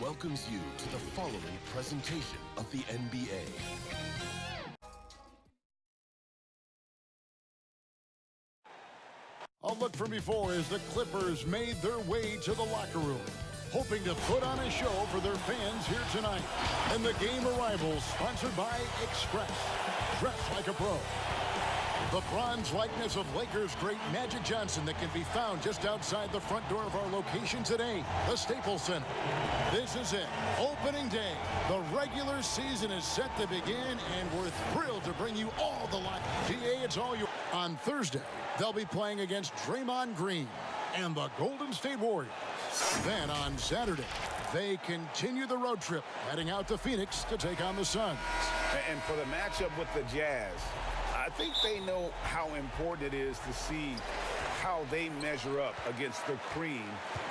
welcomes you to the following presentation of the NBA. A look from before as the Clippers made their way to the locker room, hoping to put on a show for their fans here tonight. And the game arrivals sponsored by Express. Dress like a pro. The bronze likeness of Lakers great Magic Johnson that can be found just outside the front door of our location today, the Staples Center. This is it, opening day. The regular season is set to begin, and we're thrilled to bring you all the light. GA, it's all you. On Thursday, they'll be playing against Draymond Green and the Golden State Warriors. Then on Saturday, they continue the road trip, heading out to Phoenix to take on the Suns. And for the matchup with the Jazz, I think they know how important it is to see how they measure up against the cream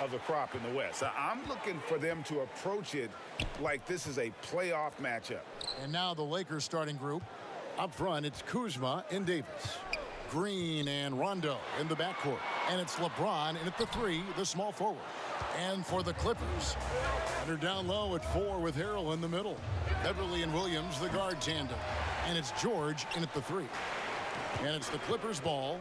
of the crop in the West. I'm looking for them to approach it like this is a playoff matchup. And now the Lakers starting group. Up front, it's Kuzma and Davis. Green and Rondo in the backcourt. And it's LeBron in at the 3, the small forward. And for the Clippers, they're down low at 4 with Harrell in the middle. Beverly and Williams, the guard tandem. And it's George in at the 3. And it's the Clippers ball.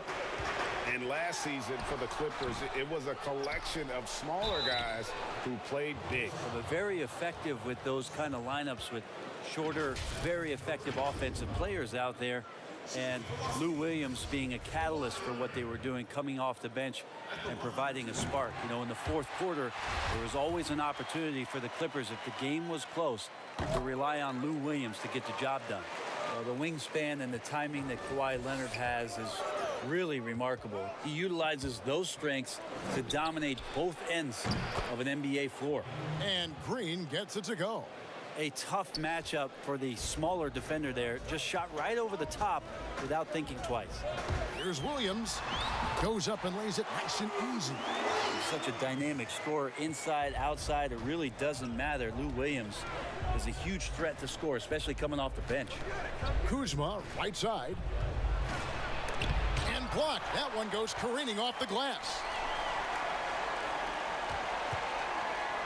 And last season for the Clippers, it was a collection of smaller guys who played big. Well, they're very effective with those kind of lineups with shorter, very effective offensive players out there. And Lou Williams being a catalyst for what they were doing, coming off the bench and providing a spark. You know, in the fourth quarter, there was always an opportunity for the Clippers, if the game was close, to rely on Lou Williams to get the job done. The wingspan and the timing that Kawhi Leonard has is really remarkable. He utilizes those strengths to dominate both ends of an NBA floor. And Green gets it to go. A tough matchup for the smaller defender there. Just shot right over the top without thinking twice. Here's Williams. Goes up and lays it nice and easy. He's such a dynamic scorer, inside, outside. It really doesn't matter. Lou Williams is a huge threat to score, especially coming off the bench. Kuzma, right side. And blocked. That one goes careening off the glass.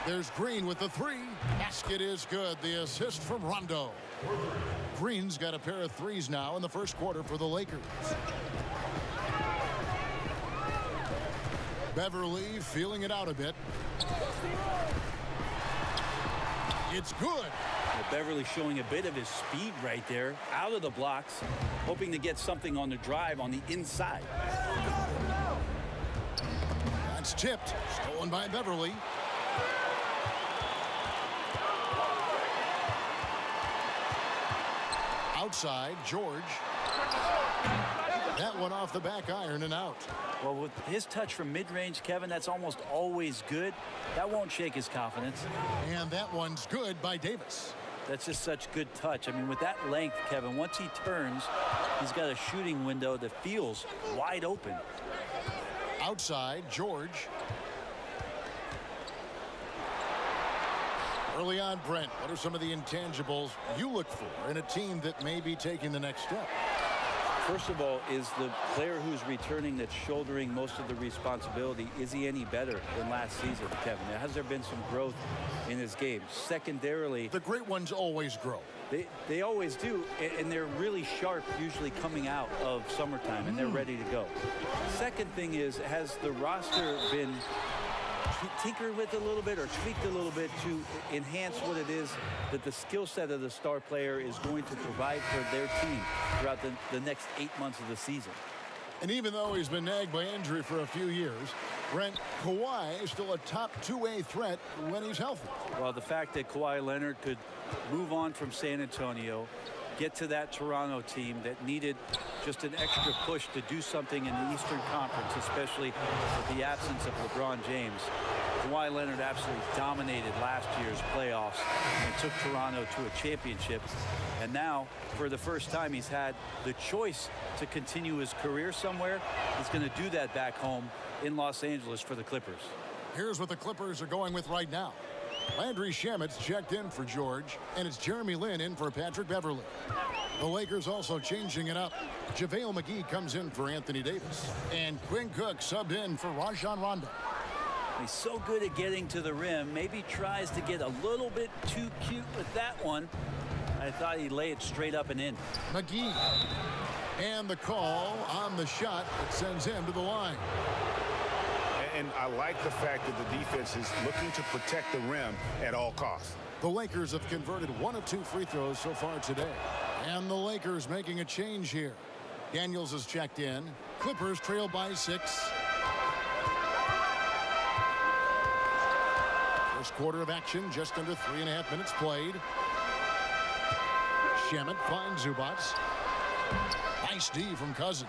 There's Green with the 3. Basket is good. The assist from Rondo. Green's got a pair of 3s now in the first quarter for the Lakers. Beverly feeling it out a bit. It's good. Well, Beverly showing a bit of his speed right there, out of the blocks, hoping to get something on the drive on the inside. That's tipped. Stolen by Beverly. Outside, George. That one off the back iron and out. Well, with his touch from mid-range, Kevin, that's almost always good. That won't shake his confidence. And that one's good by Davis. That's just such good touch. I mean, with that length, Kevin, once he turns, he's got a shooting window that feels wide open. Outside, George. Early on, Brent, what are some of the intangibles you look for in a team that may be taking the next step? First of all, is the player who's returning that's shouldering most of the responsibility, is he any better than last season, Kevin? Has there been some growth in his game? Secondarily, the great ones always grow. They always do, and they're really sharp usually coming out of summertime, and they're ready to go. Second thing is, has the roster been tinkered with a little bit or tweaked a little bit to enhance what it is that the skill set of the star player is going to provide for their team throughout the next 8 months of the season? And even though he's been nagged by injury for a few years, Brent, Kawhi is still a top 2A threat when he's healthy. Well, the fact that Kawhi Leonard could move on from San Antonio, get to that Toronto team that needed just an extra push to do something in the Eastern Conference, especially with the absence of LeBron James. Kawhi Leonard absolutely dominated last year's playoffs and took Toronto to a championship. And now, for the first time, he's had the choice to continue his career somewhere. He's going to do that back home in Los Angeles for the Clippers. Here's what the Clippers are going with right now. Landry Shamet's checked in for George, and it's Jeremy Lin in for Patrick Beverly. The Lakers also changing it up. JaVale McGee comes in for Anthony Davis, and Quinn Cook subbed in for Rajon Rondo. He's so good at getting to the rim. Maybe tries to get a little bit too cute with that one. I thought he'd lay it straight up and in. McGee. And the call on the shot that sends him to the line. And I like the fact that the defense is looking to protect the rim at all costs. The Lakers have converted 1 of 2 free throws so far today. And the Lakers making a change here. Daniels is checked in. Clippers trail by 6. First quarter of action, just under 3.5 minutes played. Shamet finds Zubats. Nice D from Cousins.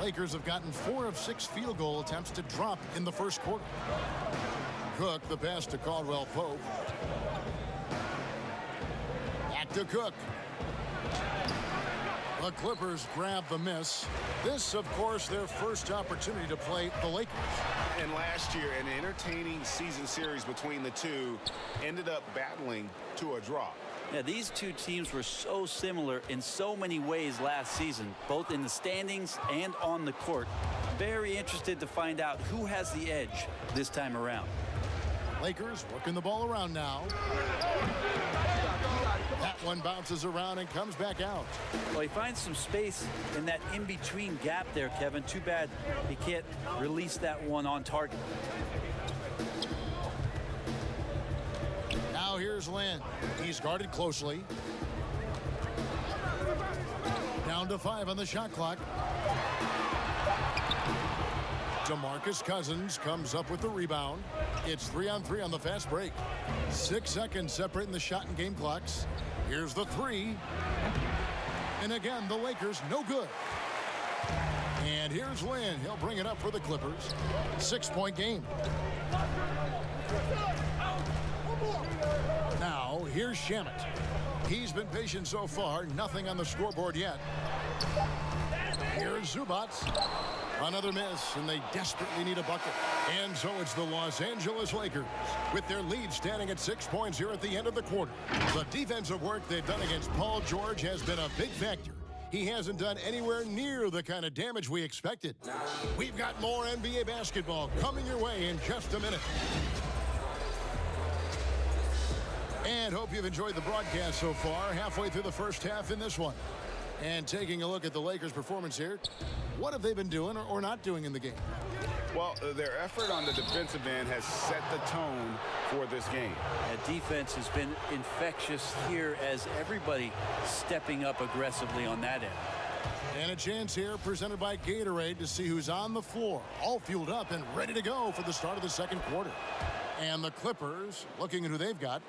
Lakers have gotten 4 of 6 field goal attempts to drop in the first quarter. Cook, the pass to Caldwell Pope. Back to Cook. The Clippers grab the miss. This, of course, their first opportunity to play the Lakers. And last year, an entertaining season series between the two ended up battling to a draw. Yeah, these two teams were so similar in so many ways last season, both in the standings and on the court. Very interested to find out who has the edge this time around. Lakers working the ball around now. That one bounces around and comes back out. Well, he finds some space in that in-between gap there, Kevin. Too bad he can't release that one on target. Now here's Lynn. He's guarded closely. Down to 5 on the shot clock. DeMarcus Cousins comes up with the rebound. It's 3-on-3 on the fast break. 6 seconds separating the shot and game clocks. Here's the 3. And again, the Lakers no good. And here's Lynn. He'll bring it up for the Clippers. 6-point game. Now, here's Shamet. He's been patient so far. Nothing on the scoreboard yet. Here's Zubats. Another miss, and they desperately need a bucket. And so it's the Los Angeles Lakers with their lead standing at 6 points here at the end of the quarter. The defensive work they've done against Paul George has been a big factor. He hasn't done anywhere near the kind of damage we expected. We've got more NBA basketball coming your way in just a minute. And hope you've enjoyed the broadcast so far. Halfway through the first half in this one. And taking a look at the Lakers' performance here, what have they been doing or not doing in the game? Well, their effort on the defensive end has set the tone for this game. That defense has been infectious here as everybody stepping up aggressively on that end. And a chance here presented by Gatorade to see who's on the floor, all fueled up and ready to go for the start of the second quarter. And the Clippers, looking at who they've got,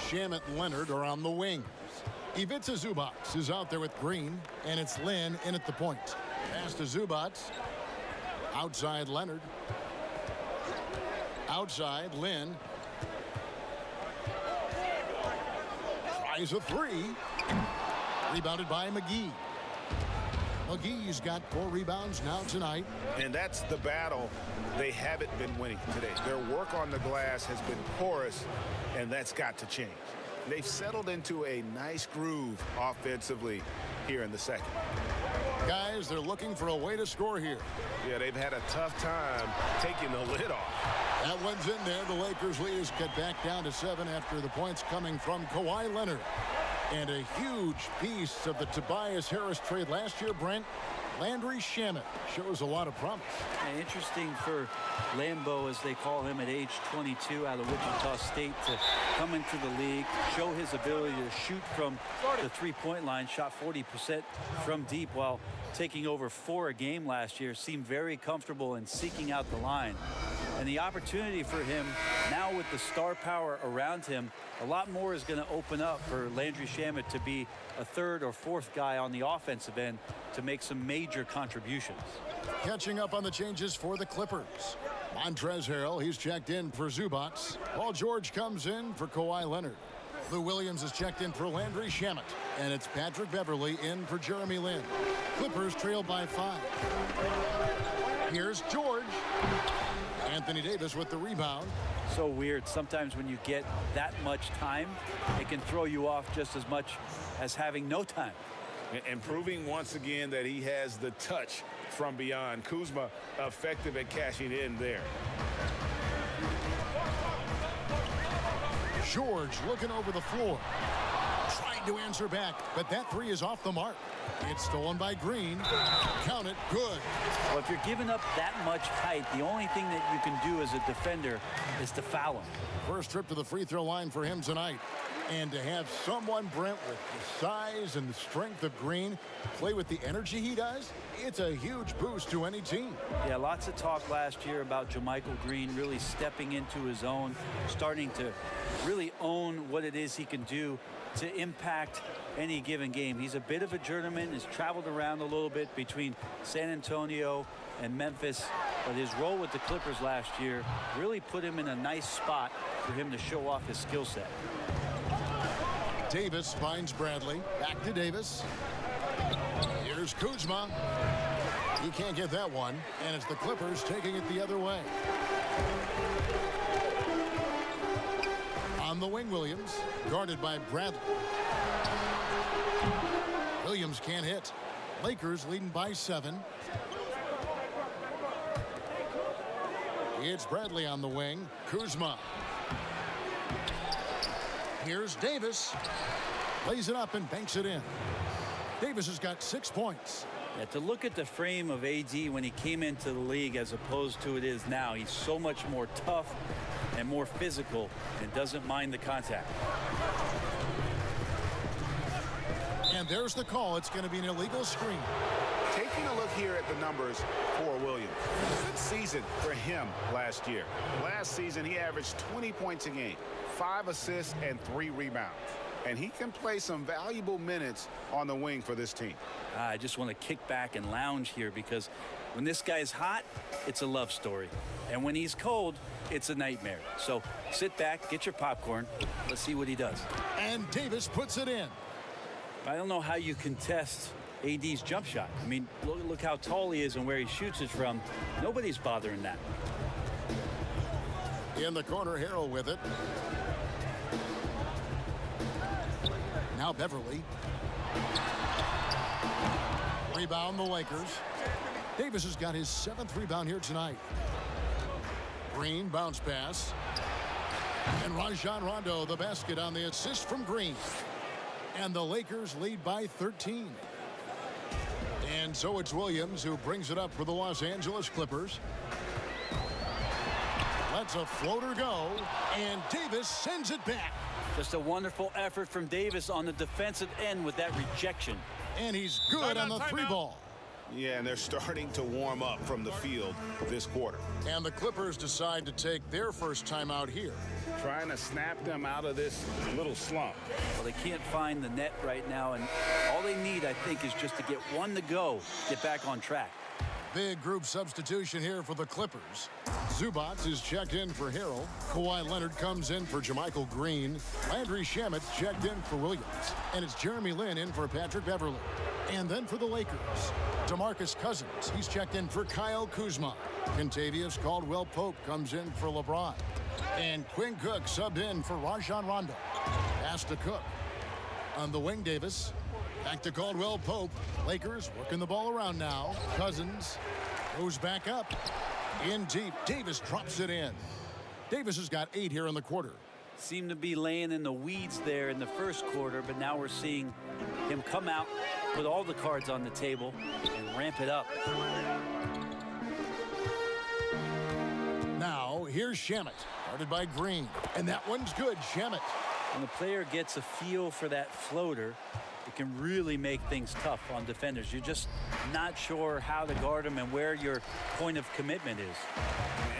Shamet and Leonard are on the wings. Ivica Zubats is out there with Green, and it's Lynn in at the point. Pass to Zubats. Outside Leonard. Outside Lynn. Tries a 3. Rebounded by McGee. McGee's got 4 rebounds now tonight. And that's the battle they haven't been winning today. Their work on the glass has been porous, and that's got to change. They've settled into a nice groove offensively here in the second. Guys, they're looking for a way to score here. Yeah, they've had a tough time taking the lid off. That one's in there. The Lakers lead is cut back down to 7 after the points coming from Kawhi Leonard. And a huge piece of the Tobias Harris trade last year, Brent, Landry Shamet shows a lot of promise. Yeah, interesting for Lambeau, as they call him, at age 22 out of Wichita State, to come into the league, show his ability to shoot from the three-point line, shot 40% from deep while taking over 4 a game last year, seemed very comfortable in seeking out the line. And the opportunity for him now with the star power around him, a lot more is going to open up for Landry Shamet to be a 3rd or 4th guy on the offensive end to make some major contributions. Catching up on the changes for the Clippers. Montrezl Harrell, he's checked in for Zubats. Paul George comes in for Kawhi Leonard. Lou Williams is checked in for Landry Shamet. And it's Patrick Beverley in for Jeremy Lin. Clippers trail by 5. Here's George. Anthony Davis with the rebound. So weird. Sometimes when you get that much time, it can throw you off just as much as having no time. And proving once again that he has the touch from beyond. Kuzma effective at cashing in there. George looking over the floor. Tried to answer back, but that three is off the mark. It's stolen by Green. Count it. Good. Well, if you're giving up that much height, the only thing that you can do as a defender is to foul him. First trip to the free throw line for him tonight. And to have someone, Brent, with the size and the strength of Green play with the energy he does, it's a huge boost to any team. Yeah, lots of talk last year about JaMychal Green really stepping into his own, starting to really own what it is he can do to impact any given game. He's a bit of a journeyman, has traveled around a little bit between San Antonio and Memphis, but his role with the Clippers last year really put him in a nice spot for him to show off his skill set. Davis finds Bradley. Back to Davis. Here's Kuzma. He can't get that one, and it's the Clippers taking it the other way. On the wing, Williams, guarded by Bradley. Williams can't hit. Lakers leading by 7. It's Bradley on the wing. Kuzma. Here's Davis. Lays it up and banks it in. Davis has got 6 points. Yeah, to look at the frame of AD when he came into the league as opposed to it is now, he's so much more tough and more physical and doesn't mind the contact. And there's the call. It's going to be an illegal screen. Taking a look here at the numbers for Williams. Good season for him last year. Last season, he averaged 20 points a game, 5 assists, and 3 rebounds. And he can play some valuable minutes on the wing for this team. I just want to kick back and lounge here because when this guy's hot, it's a love story. And when he's cold, it's a nightmare. So sit back, get your popcorn. Let's see what he does. And Davis puts it in. I don't know how you contest AD's jump shot. I mean, look how tall he is and where he shoots it from. Nobody's bothering that. In the corner, Harrell with it. Now Beverly. Rebound the Lakers. Davis has got his 7th rebound here tonight. Green bounce pass. And Rajon Rondo the basket on the assist from Green. And the Lakers lead by 13. And so it's Williams who brings it up for the Los Angeles Clippers. Lets a floater go. And Davis sends it back. Just a wonderful effort from Davis on the defensive end with that rejection. And he's good on the 3-ball. Yeah, and they're starting to warm up from the field this quarter. And the Clippers decide to take their first time out here. Trying to snap them out of this little slump. Well, they can't find the net right now, and all they need, I think, is just to get one to go, get back on track. Big group substitution here for the Clippers. Zubats is checked in for Harrell. Kawhi Leonard comes in for JaMychal Green. Landry Shamet's checked in for Williams. And it's Jeremy Lin in for Patrick Beverly. And then for the Lakers, DeMarcus Cousins. He's checked in for Kyle Kuzma. Kentavious Caldwell-Pope comes in for LeBron. And Quinn Cook subbed in for Rajon Rondo. Pass to Cook. On the wing, Davis. Back to Caldwell-Pope. Lakers working the ball around now. Cousins goes back up. In deep. Davis drops it in. Davis has got 8 here in the quarter. Seemed to be laying in the weeds there in the first quarter, but now we're seeing him come out, put all the cards on the table, and ramp it up. Now, here's Shamet, guarded by Green. And that one's good, Shamet. When the player gets a feel for that floater, it can really make things tough on defenders. You're just not sure how to guard them and where your point of commitment is.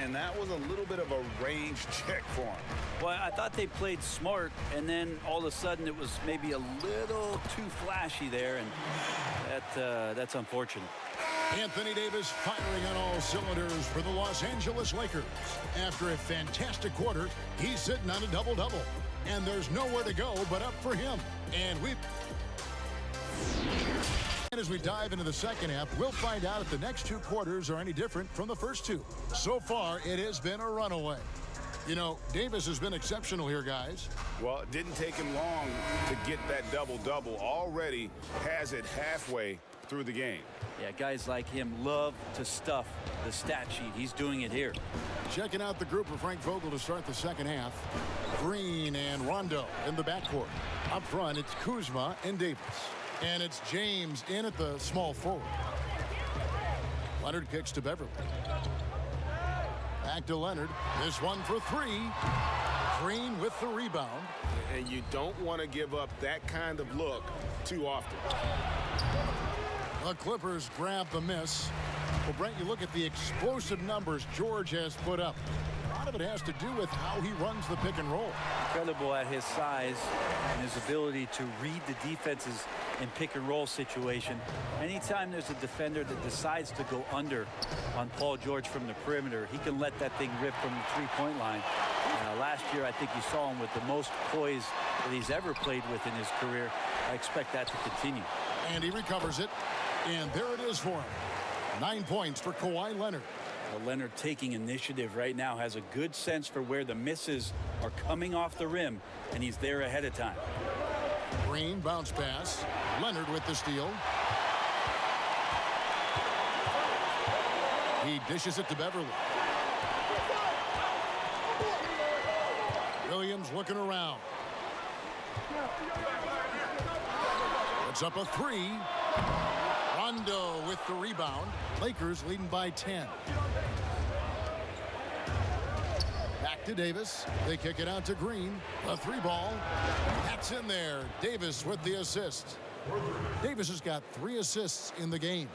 And that was a little bit of a range check for him. Well, I thought they played smart, and then all of a sudden it was maybe a little too flashy there, and that's unfortunate. Anthony Davis firing on all cylinders for the Los Angeles Lakers. After a fantastic quarter, he's sitting on a double-double. And there's nowhere to go but up for him. And as we dive into the second half, we'll find out if the next 2 quarters are any different from the first 2. So far, it has been a runaway. You know, Davis has been exceptional here, guys. Well, it didn't take him long to get that double-double. Already has it halfway through the game. Yeah, guys like him love to stuff the stat sheet. He's doing it here. Checking out the group for Frank Vogel to start the second half. Green and Rondo in the backcourt. Up front, it's Kuzma and Davis. And it's James in at the small forward. Leonard kicks to Beverly. Back to Leonard. This one for three. Green with the rebound. And you don't want to give up that kind of look too often. The Clippers grab the miss. Well, Brent, you look at the explosive numbers George has put up. A lot of it has to do with how he runs the pick and roll. Incredible at his size and his ability to read the defenses in pick and roll situation. Anytime there's a defender that decides to go under on Paul George from the perimeter, he can let that thing rip from the three-point line. Last year, I think you saw him with the most poise that he's ever played with in his career. I expect that to continue. And he recovers it. And there it is for him. 9 points for Kawhi Leonard. Well, Leonard taking initiative right now, has a good sense for where the misses are coming off the rim, and he's there ahead of time. Green bounce pass. Leonard with the steal. He dishes it to Beverly. Williams looking around. Puts up a three. Rondo with the rebound. Lakers leading by 10. Back to Davis. They kick it out to Green. A three ball. That's in there. Davis with the assist. Davis has got 3 assists in the game.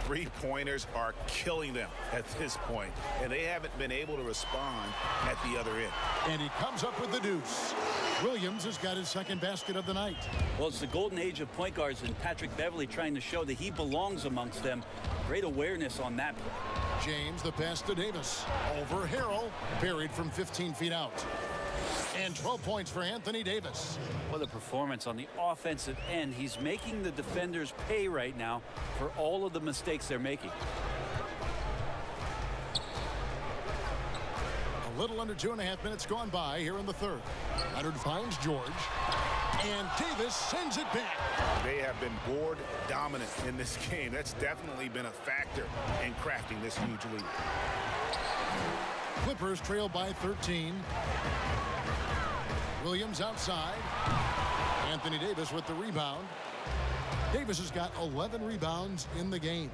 Three-pointers are killing them at this point, and they haven't been able to respond at the other end. And he comes up with the deuce. Williams has got his second basket of the night. Well, it's the golden age of point guards, and Patrick Beverly trying to show that he belongs amongst them. Great awareness on that play. James, the pass to Davis. Over Harrell. Buried from 15 feet out. And 12 points for Anthony Davis. What a performance on the offensive end. He's making the defenders pay right now for all of the mistakes they're making. A little under 2.5 minutes gone by here in the third. Leonard finds George. And Davis sends it back. They have been board dominant in this game. That's definitely been a factor in crafting this huge lead. Clippers trail by 13. Williams outside. Anthony Davis with the rebound. Davis has got 11 rebounds in the game.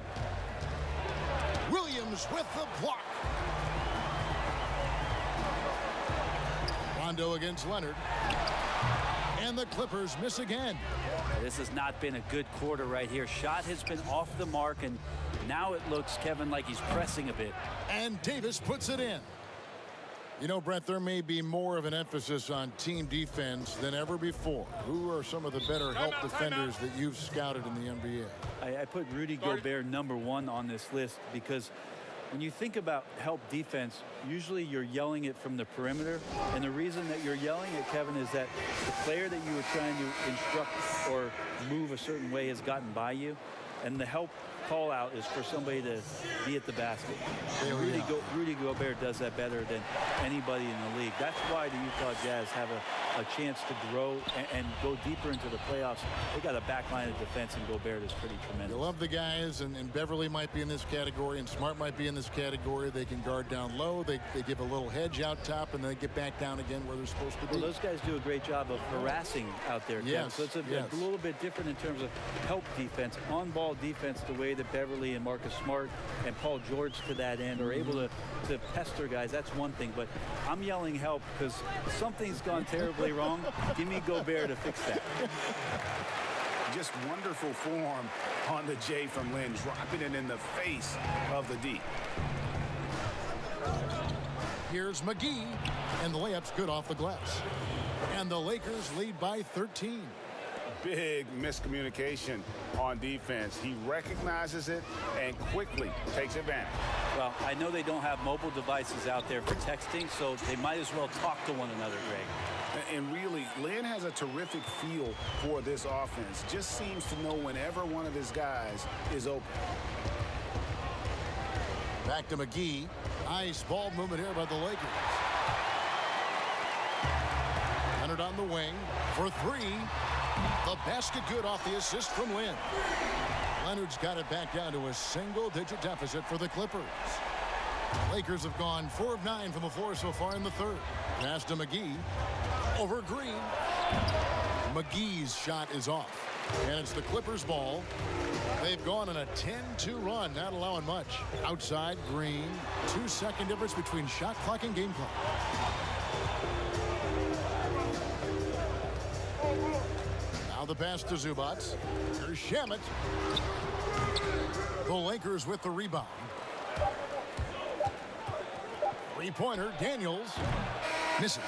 Williams with the block. Rondo against Leonard. And the Clippers miss again. This has not been a good quarter right here. Shot has been off the mark, and now it looks, Kevin, like he's pressing a bit. And Davis puts it in. You know, Brett, there may be more of an emphasis on team defense than ever before. Who are some of the better help defenders that you've scouted in the NBA? I put Rudy Gobert #1 on this list because when you think about help defense, usually you're yelling it from the perimeter. And the reason that you're yelling it, Kevin, is that the player that you were trying to instruct or move a certain way has gotten by you. And the help call out is for somebody to be at the basket. Rudy Gobert does that better than anybody in the league. That's why the Utah Jazz have a chance to grow and go deeper into the playoffs. They got a back line of defense, and Gobert is pretty tremendous. You love the guys, and Beverly might be in this category, and Smart might be in this category. They can guard down low. They give a little hedge out top, and they get back down again where they're supposed to be. Well, those guys do a great job of harassing out there, Kevin. Yes, So it's a little bit different in terms of help defense, on-ball defense, the way that Beverly and Marcus Smart and Paul George to that end are able to pester guys. That's one thing, but I'm yelling help because something's gone terribly wrong. Give me Gobert to fix that. Just wonderful form on the J from Lynn, dropping it in the face of the D. Here's McGee, and the layup's good off the glass. And the Lakers lead by 13. Big miscommunication on defense. He recognizes it and quickly takes advantage. Well, I know they don't have mobile devices out there for texting, so they might as well talk to one another, Greg. And really, Lynn has a terrific feel for this offense. Just seems to know whenever one of his guys is open. Back to McGee. Nice ball movement here by the Lakers. Leonard on the wing for three. The basket good off the assist from Lynn. Leonard's got it back down to a single-digit deficit for the Clippers. Lakers have gone 4 of 9 from the floor so far in the third. Pass to McGee. Over Green. McGee's shot is off. And it's the Clippers' ball. They've gone on a 10-2 run, not allowing much. Outside, Green. 2-second difference between shot clock and game clock. Now the pass to Zubac. Here's Shamet. The Lakers with the rebound. Three-pointer, Daniels. Misses.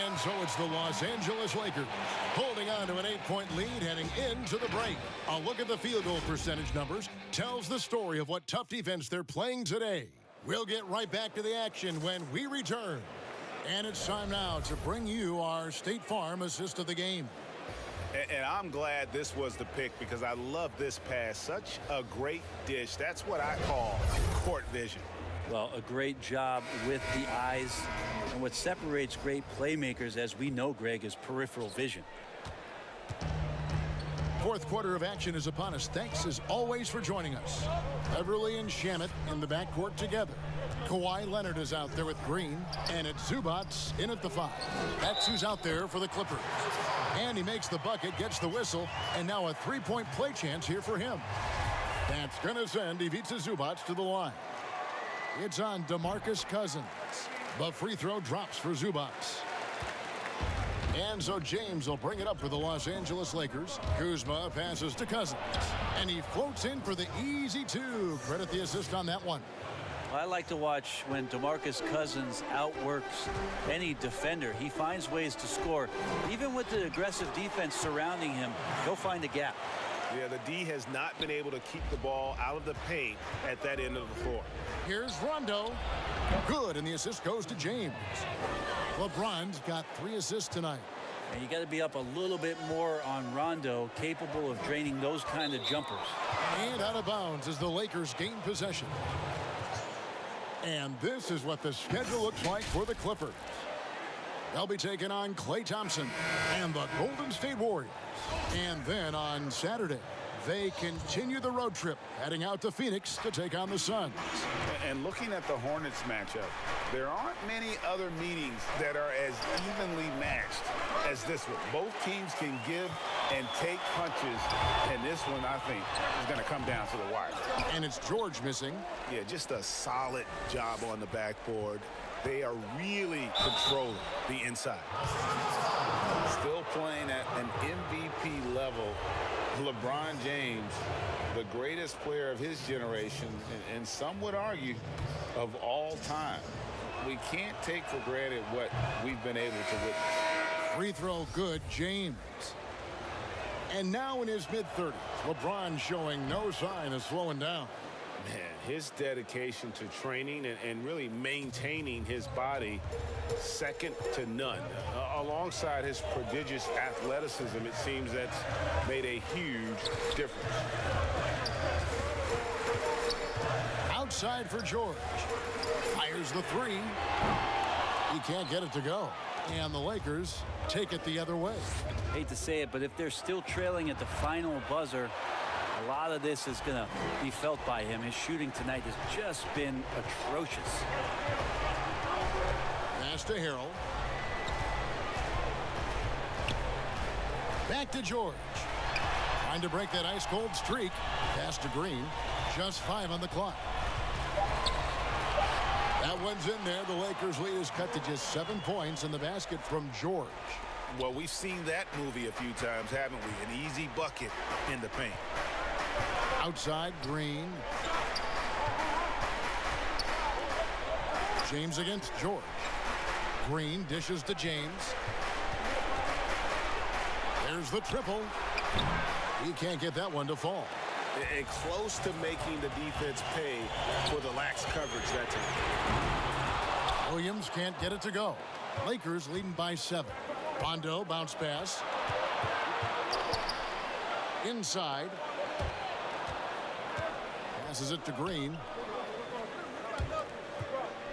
And so it's the Los Angeles Lakers holding on to an 8-point lead heading into the break. A look at the field goal percentage numbers tells the story of what tough defense they're playing today. We'll get right back to the action when we return. And it's time now to bring you our State Farm assist of the game. And I'm glad this was the pick because I love this pass. Such a great dish. That's what I call court vision. Well, a great job with the eyes. And what separates great playmakers, as we know, Greg, is peripheral vision. Fourth quarter of action is upon us. Thanks as always for joining us. Beverly and Shamet in the backcourt together. Kawhi Leonard is out there with Green, and it's Zubac in at the 5. That's who's out there for the Clippers. And he makes the bucket, gets the whistle, and now a 3-point play chance here for him. That's going to send Ivica Zubac to the line. It's on DeMarcus Cousins. The free throw drops for Zubac. And so James will bring it up for the Los Angeles Lakers. Kuzma passes to Cousins. And he floats in for the easy 2. Credit the assist on that one. I like to watch when DeMarcus Cousins outworks any defender. He finds ways to score. Even with the aggressive defense surrounding him, he'll find a gap. Yeah, the D has not been able to keep the ball out of the paint at that end of the floor. Here's Rondo. Good, and the assist goes to James. LeBron's got 3 assists tonight. And you got to be up a little bit more on Rondo, capable of draining those kind of jumpers. And out of bounds as the Lakers gain possession. And this is what the schedule looks like for the Clippers. They'll be taking on Klay Thompson and the Golden State Warriors. And then on Saturday, they continue the road trip, heading out to Phoenix to take on the Suns. And looking at the Hornets matchup, there aren't many other meetings that are as evenly matched as this one. Both teams can give and take punches, and this one, I think, is going to come down to the wire. And it's George missing. Yeah, just a solid job on the backboard. They are really controlling the inside. Still playing at an MVP level. LeBron James, the greatest player of his generation, and some would argue of all time. We can't take for granted what we've been able to witness. Free throw good, James. And now in his mid-30s, LeBron showing no sign of slowing down. Man, his dedication to training and really maintaining his body, second to none. Alongside his prodigious athleticism, it seems that's made a huge difference. Outside for George. Fires the 3. He can't get it to go. And the Lakers take it the other way. Hate to say it, but if they're still trailing at the final buzzer, a lot of this is going to be felt by him. His shooting tonight has just been atrocious. Pass to Harrell. Back to George. Trying to break that ice-cold streak. Pass to Green. Just 5 on the clock. That one's in there. The Lakers' lead is cut to just 7 points in the basket from George. Well, we've seen that movie a few times, haven't we? An easy bucket in the paint. Outside, Green. James against George. Green dishes to James. There's the triple. He can't get that one to fall. And close to making the defense pay for the lax coverage that time. Williams can't get it to go. Lakers leading by 7. Rondo bounce pass. Inside. Passes it to Green.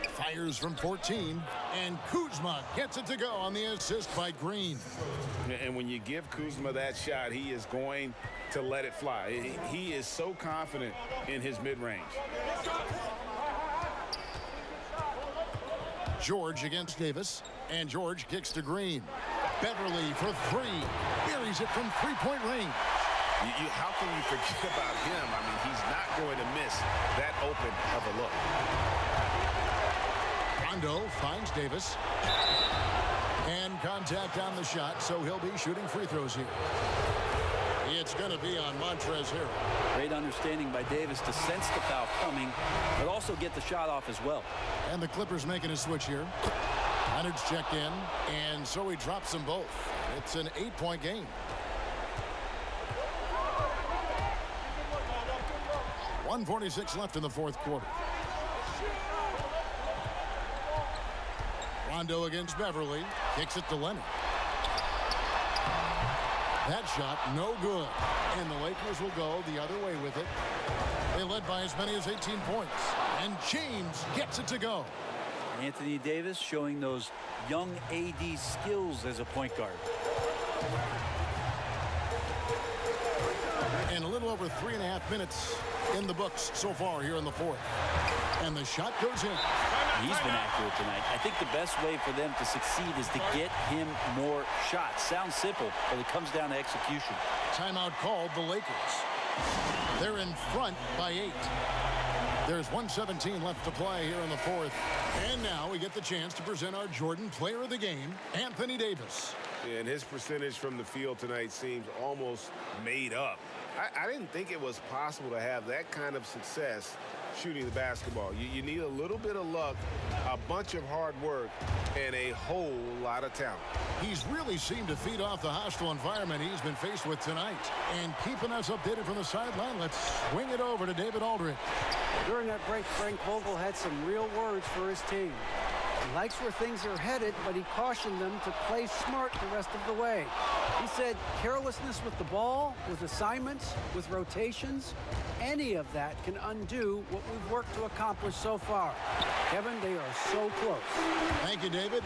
Fires from 14. And Kuzma gets it to go on the assist by Green. And when you give Kuzma that shot, he is going to let it fly. He is so confident in his mid-range. George against Davis. And George kicks to Green. Beverly for three. Buries it from three-point range. How can you forget about him? I mean, he's not going to miss that open of a look. Rondo finds Davis. And contact on the shot, so he'll be shooting free throws here. It's going to be on Montrezl Harrell. Great understanding by Davis to sense the foul coming, but also get the shot off as well. And the Clippers making a switch here. Leonard's checked in, and so he drops them both. It's an 8-point game. 1:46 left in the fourth quarter. Rondo against Beverly. Kicks it to Leonard. That shot, no good. And the Lakers will go the other way with it. They led by as many as 18 points. And James gets it to go. Anthony Davis showing those young AD skills as a point guard. And a little over 3.5 minutes in the books so far here in the fourth. And the shot goes in. He's been accurate tonight. I think the best way for them to succeed is to get him more shots. Sounds simple, but it comes down to execution. Timeout called the Lakers. They're in front by 8. There's 1:17 left to play here in the fourth. And now we get the chance to present our Jordan Player of the Game, Anthony Davis. And his percentage from the field tonight seems almost made up. I didn't think it was possible to have that kind of success shooting the basketball. You need a little bit of luck, a bunch of hard work, and a whole lot of talent. He's really seemed to feed off the hostile environment he's been faced with tonight. And keeping us updated from the sideline, let's swing it over to David Aldridge. During that break, Frank Vogel had some real words for his team. He likes where things are headed, but he cautioned them to play smart the rest of the way. He said carelessness with the ball, with assignments, with rotations, any of that can undo what we've worked to accomplish so far. Kevin, they are so close. Thank you, David.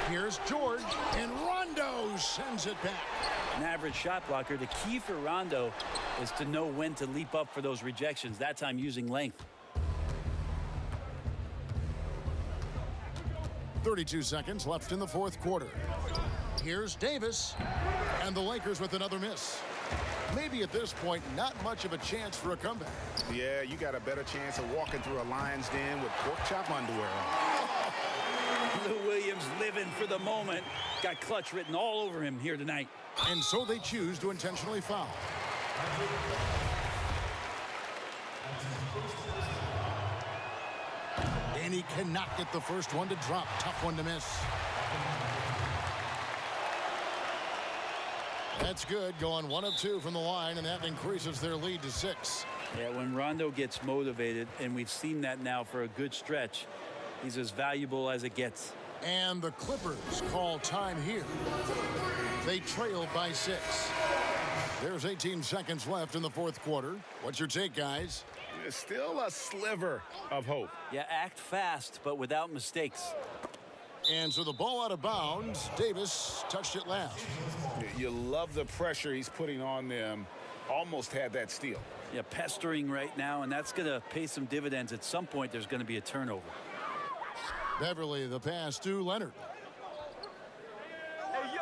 Here's George, and Rondo sends it back. An average shot blocker. The key for Rondo is to know when to leap up for those rejections. That time using length. 32 seconds left in the fourth quarter. Here's Davis, and the Lakers with another miss. Maybe at this point, not much of a chance for a comeback. Yeah, you got a better chance of walking through a lion's den with pork chop underwear on. Lou Williams living for the moment. Got clutch written all over him here tonight. And so they choose to intentionally foul. And he cannot get the first one to drop. Tough one to miss. That's good. Going 1 of 2 from the line, and that increases their lead to 6. Yeah, when Rondo gets motivated, and we've seen that now for a good stretch, he's as valuable as it gets. And the Clippers call time here. They trail by 6. There's 18 seconds left in the fourth quarter. What's your take, guys? There's still a sliver of hope. Yeah, act fast, but without mistakes. And so the ball out of bounds. Davis touched it last. You love the pressure he's putting on them. Almost had that steal. Yeah, pestering right now, and that's going to pay some dividends. At some point, there's going to be a turnover. Beverly, the pass to Leonard. Hey, yo,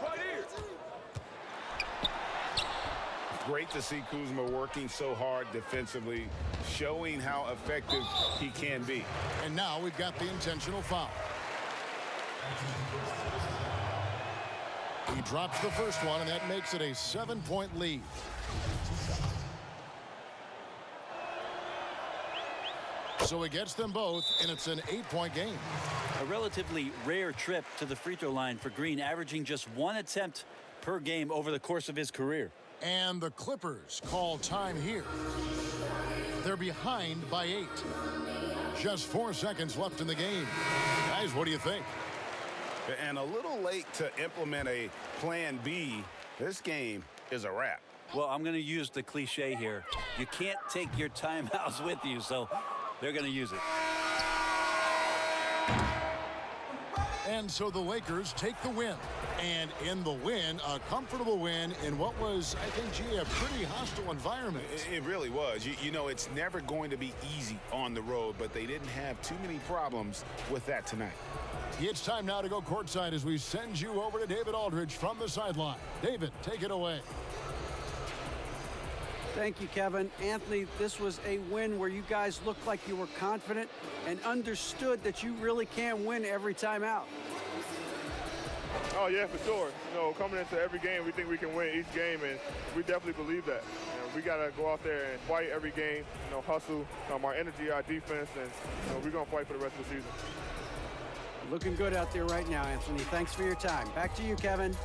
right here. Great to see Kuzma working so hard defensively, showing how effective he can be. And now we've got the intentional foul. He drops the first one, and that makes it a 7-point lead. So he gets them both, and it's an 8-point game. A relatively rare trip to the free throw line for Green, averaging just 1 attempt per game over the course of his career. And the Clippers call time here. They're behind by 8. Just 4 seconds left in the game. Guys, what do you think? And a little late to implement a plan B. This game is a wrap. Well, I'm going to use the cliche here. You can't take your timeouts with you, so they're going to use it. And so the Lakers take the win. And in the win, a comfortable win in what was, I think, gee, a pretty hostile environment. It really was. You know, it's never going to be easy on the road, but they didn't have too many problems with that tonight. It's time now to go courtside as we send you over to David Aldridge from the sideline. David, take it away. Thank you, Kevin. Anthony, this was a win where you guys looked like you were confident and understood that you really can win every time out. Oh, yeah, for sure. You know, coming into every game, we think we can win each game, and we definitely believe that. You know, we got to go out there and fight every game, you know, hustle, our energy, our defense, and you know, we're going to fight for the rest of the season. Looking good out there right now, Anthony. Thanks for your time. Back to you, Kevin.